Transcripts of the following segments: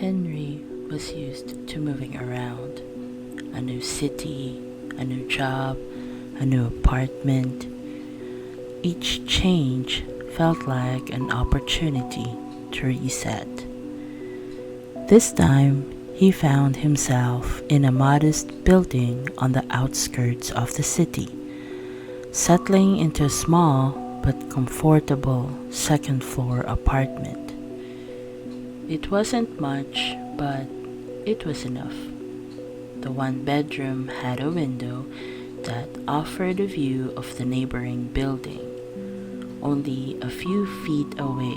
Henry was used to moving around. A new city, a new job, a new apartment. Each change felt like an opportunity to reset. This time, he found himself in a modest building on the outskirts of the city, settling into a small but comfortable second floor apartment. It wasn't much, but it was enough. The one bedroom had a window that offered a view of the neighboring building, only a few feet away,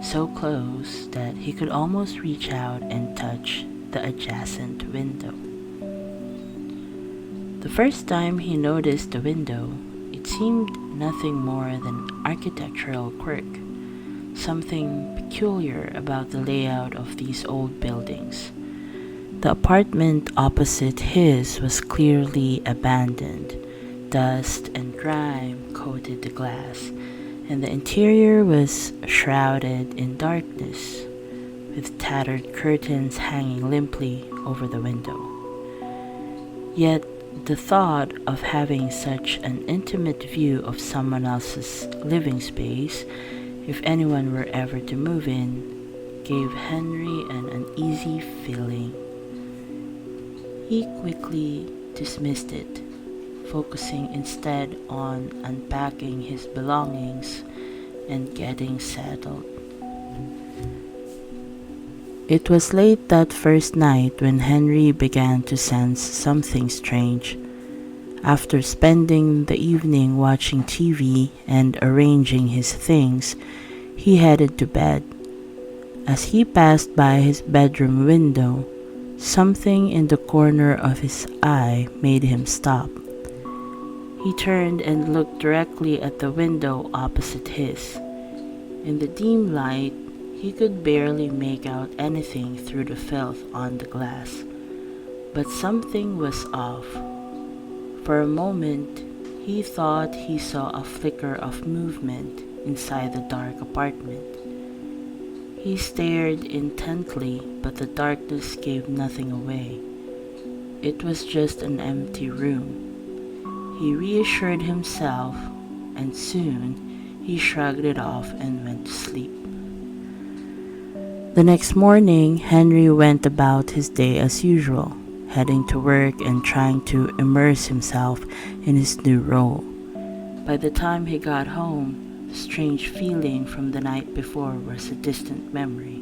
so close that he could almost reach out and touch the adjacent window. The first time he noticed the window, it seemed nothing more than architectural quirk, something peculiar about the layout of these old buildings. The apartment opposite his was clearly abandoned. Dust and grime coated the glass, and the interior was shrouded in darkness, with tattered curtains hanging limply over the window. Yet the thought of having such an intimate view of someone else's living space, if anyone were ever to move in, gave Henry an uneasy feeling. He quickly dismissed it, focusing instead on unpacking his belongings and getting settled. It was late that first night when Henry began to sense something strange. After spending the evening watching TV and arranging his things, he headed to bed. As he passed by his bedroom window, something in the corner of his eye made him stop. He turned and looked directly at the window opposite his. In the dim light, he could barely make out anything through the filth on the glass. But something was off. For a moment, he thought he saw a flicker of movement inside the dark apartment. He stared intently, but the darkness gave nothing away. It was just an empty room. He reassured himself, and soon he shrugged it off and went to sleep. The next morning, Henry went about his day as usual, heading to work and trying to immerse himself in his new role. By the time he got home, the strange feeling from the night before was a distant memory.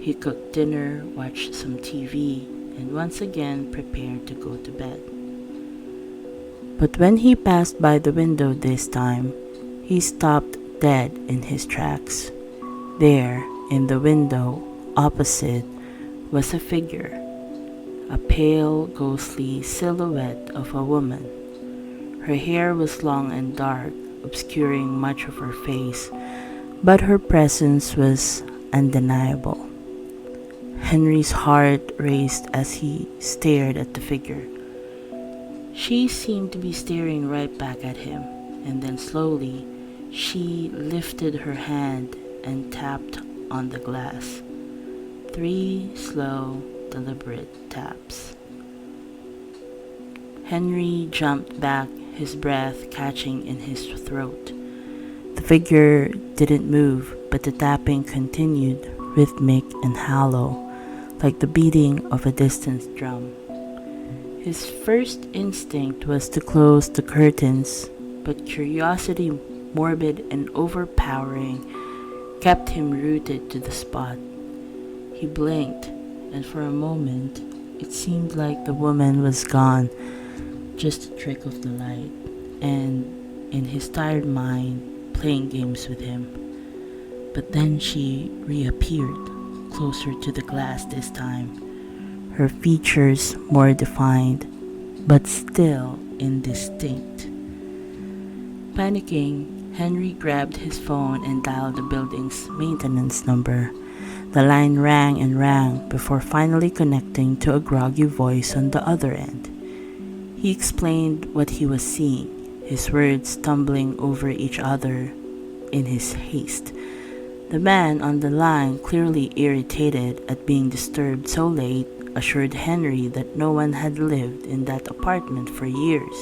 He cooked dinner, watched some TV, and once again prepared to go to bed. But when he passed by the window this time, he stopped dead in his tracks. There, in the window opposite, was a figure, a pale, ghostly silhouette of a woman. Her hair was long and dark, obscuring much of her face, but her presence was undeniable. Henry's heart raced as he stared at the figure. She seemed to be staring right back at him, and then slowly she lifted her hand and tapped on the glass. 3 slow, deliberate taps. Henry jumped back, his breath catching in his throat. The figure didn't move, but the tapping continued, rhythmic and hollow, like the beating of a distant drum. His first instinct was to close the curtains, but curiosity, morbid and overpowering, kept him rooted to the spot. He blinked, and for a moment, it seemed like the woman was gone, just a trick of the light, and in his tired mind, playing games with him. But then she reappeared, closer to the glass this time, her features more defined, but still indistinct. Panicking, Henry grabbed his phone and dialed the building's maintenance number. The line rang and rang before finally connecting to a groggy voice on the other end. He explained what he was seeing, his words stumbling over each other in his haste. The man on the line, clearly irritated at being disturbed so late, assured Henry that no one had lived in that apartment for years.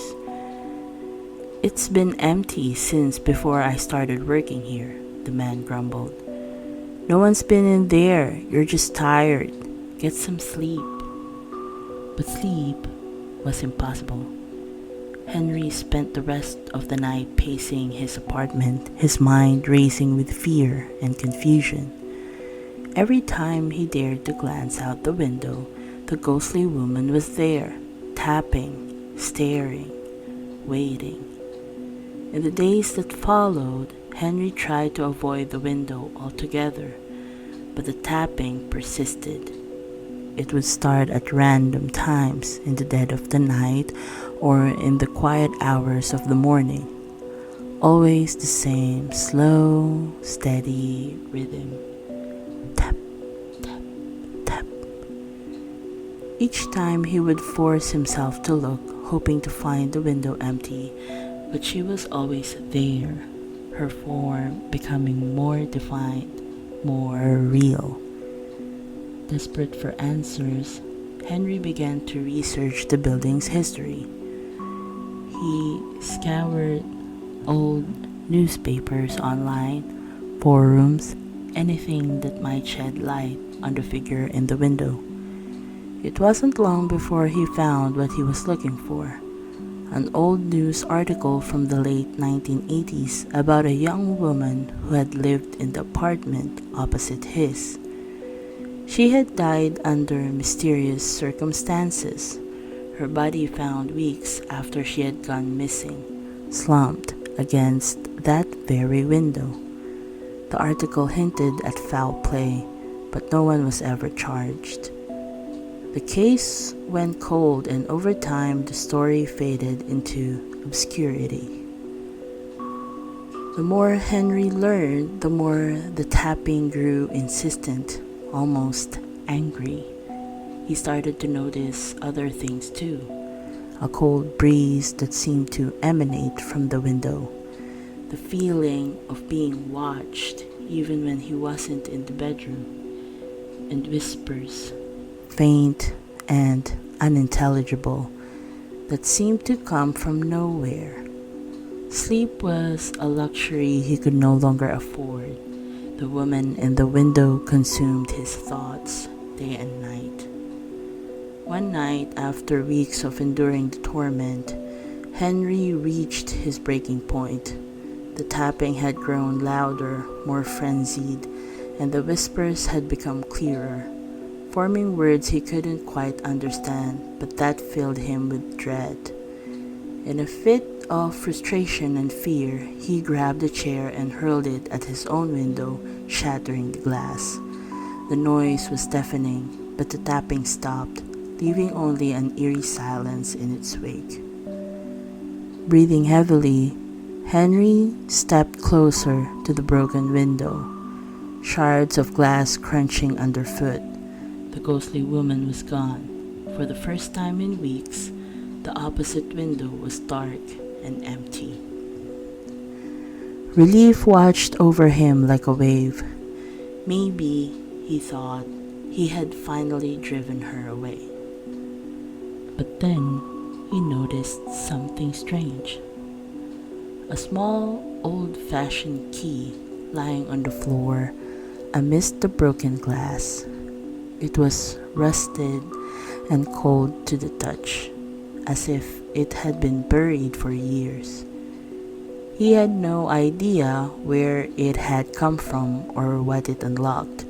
"It's been empty since before I started working here," the man grumbled. "No one's been in there. You're just tired. Get some sleep." But sleep was impossible. Henry spent the rest of the night pacing his apartment, his mind racing with fear and confusion. Every time he dared to glance out the window, the ghostly woman was there, tapping, staring, waiting. In the days that followed, Henry tried to avoid the window altogether, but the tapping persisted. It would start at random times in the dead of the night or in the quiet hours of the morning. Always the same slow, steady rhythm. Tap, tap, tap. Each time he would force himself to look, hoping to find the window empty, but she was always there, her form becoming more defined, more real. Desperate for answers, Henry began to research the building's history. He scoured old newspapers online, forums, anything that might shed light on the figure in the window. It wasn't long before he found what he was looking for. An old news article from the late 1980s about a young woman who had lived in the apartment opposite his. She had died under mysterious circumstances, her body found weeks after she had gone missing, slumped against that very window. The article hinted at foul play, but no one was ever charged. The case went cold, and over time the story faded into obscurity. The more Henry learned, the more the tapping grew insistent, almost angry. He started to notice other things too. A cold breeze that seemed to emanate from the window. The feeling of being watched even when he wasn't in the bedroom. And whispers, faint and unintelligible, that seemed to come from nowhere. Sleep was a luxury he could no longer afford. The woman in the window consumed his thoughts day and night. One night, after weeks of enduring the torment, Henry reached his breaking point. The tapping had grown louder, more frenzied, and the whispers had become clearer, forming words he couldn't quite understand, but that filled him with dread. In a fit of frustration and fear, he grabbed a chair and hurled it at his own window, shattering the glass. The noise was deafening, but the tapping stopped, leaving only an eerie silence in its wake. Breathing heavily, Henry stepped closer to the broken window, shards of glass crunching underfoot. The ghostly woman was gone. For the first time in weeks, the opposite window was dark and empty. Relief washed over him like a wave. Maybe, he thought, he had finally driven her away. But then he noticed something strange. A small, old-fashioned key lying on the floor amidst the broken glass. It was rusted and cold to the touch, as if it had been buried for years. He had no idea where it had come from or what it unlocked,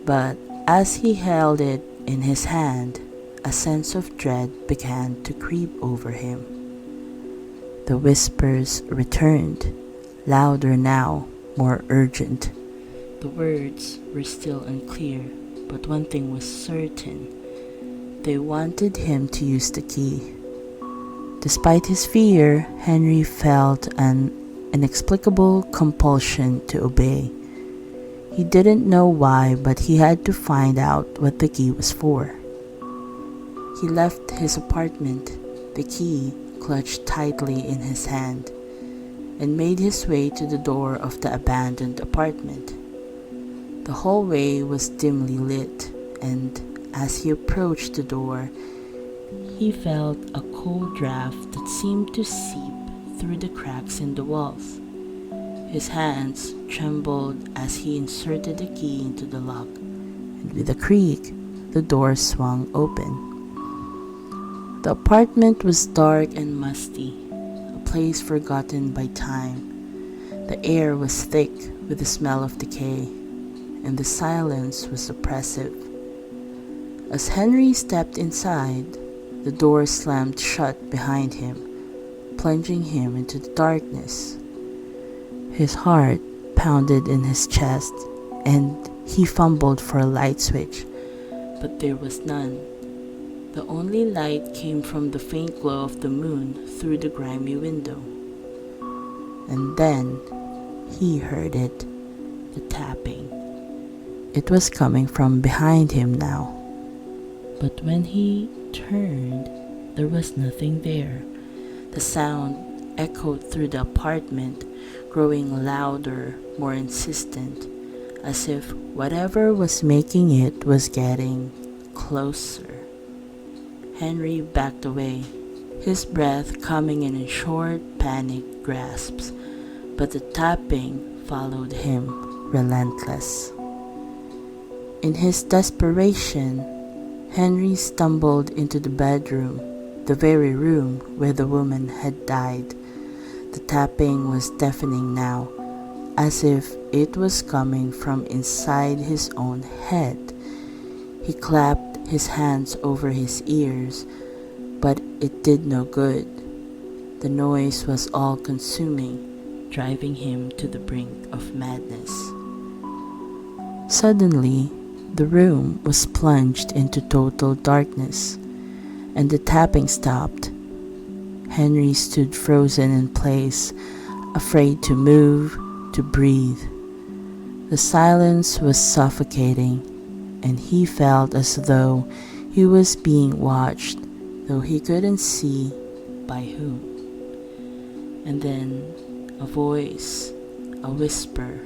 but as he held it in his hand, a sense of dread began to creep over him. The whispers returned, louder now, more urgent. The words were still unclear, but one thing was certain. They wanted him to use the key. Despite his fear, Henry felt an inexplicable compulsion to obey. He didn't know why, but he had to find out what the key was for. He left his apartment, the key clutched tightly in his hand, and made his way to the door of the abandoned apartment. The hallway was dimly lit, and as he approached the door, he felt a cold draft that seemed to seep through the cracks in the walls. His hands trembled as he inserted the key into the lock, and with a creak, the door swung open. The apartment was dark and musty, a place forgotten by time. The air was thick with the smell of decay, and the silence was oppressive. As Henry stepped inside, the door slammed shut behind him, plunging him into the darkness. His heart pounded in his chest, and he fumbled for a light switch, but there was none. The only light came from the faint glow of the moon through the grimy window. And then he heard it, the tapping. It was coming from behind him now. But when he turned, there was nothing there. The sound echoed through the apartment, growing louder, more insistent, as if whatever was making it was getting closer. Henry backed away, his breath coming in short, panicked grasps, but the tapping followed him, relentless. In his desperation, Henry stumbled into the bedroom, the very room where the woman had died. The tapping was deafening now, as if it was coming from inside his own head. He clapped his hands over his ears, but it did no good. The noise was all-consuming, driving him to the brink of madness. Suddenly, the room was plunged into total darkness, and the tapping stopped. Henry stood frozen in place, afraid to move, to breathe. The silence was suffocating, and he felt as though he was being watched, though he couldn't see by whom. And then a voice, a whisper,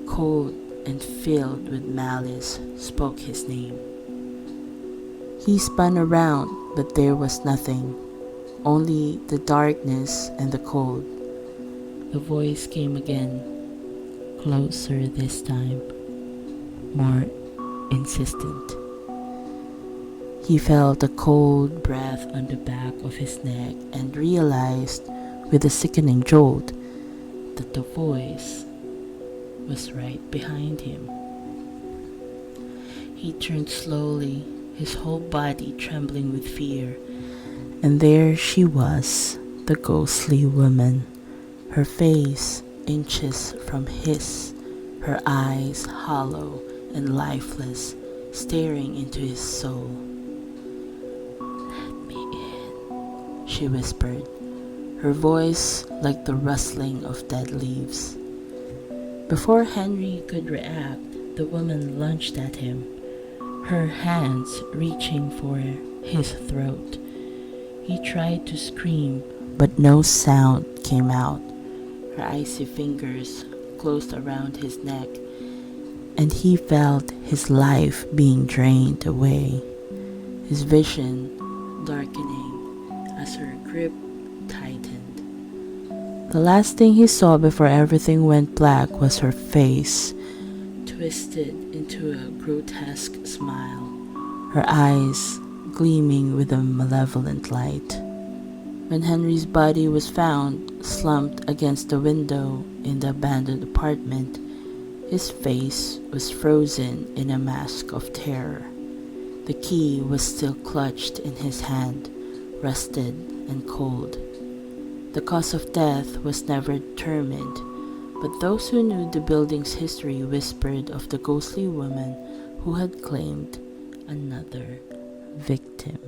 cold and filled with malice, spoke his name. He spun around, but there was nothing, only the darkness and the cold. The voice came again, closer this time, more insistent. He felt a cold breath on the back of his neck and realized with a sickening jolt that the voice was right behind him. He turned slowly, his whole body trembling with fear, and there she was, the ghostly woman, her face inches from his, her eyes hollow and lifeless, staring into his soul. "Let me in," she whispered, her voice like the rustling of dead leaves. Before Henry could react, the woman lunged at him, her hands reaching for his throat. He tried to scream, but no sound came out. Her icy fingers closed around his neck, and he felt his life being drained away, his vision darkening as her grip tightened. The last thing he saw before everything went black was her face, twisted into a grotesque smile, her eyes gleaming with a malevolent light. When Henry's body was found, slumped against the window in the abandoned apartment, his face was frozen in a mask of terror. The key was still clutched in his hand, rusted and cold. The cause of death was never determined, but those who knew the building's history whispered of the ghostly woman who had claimed another victim.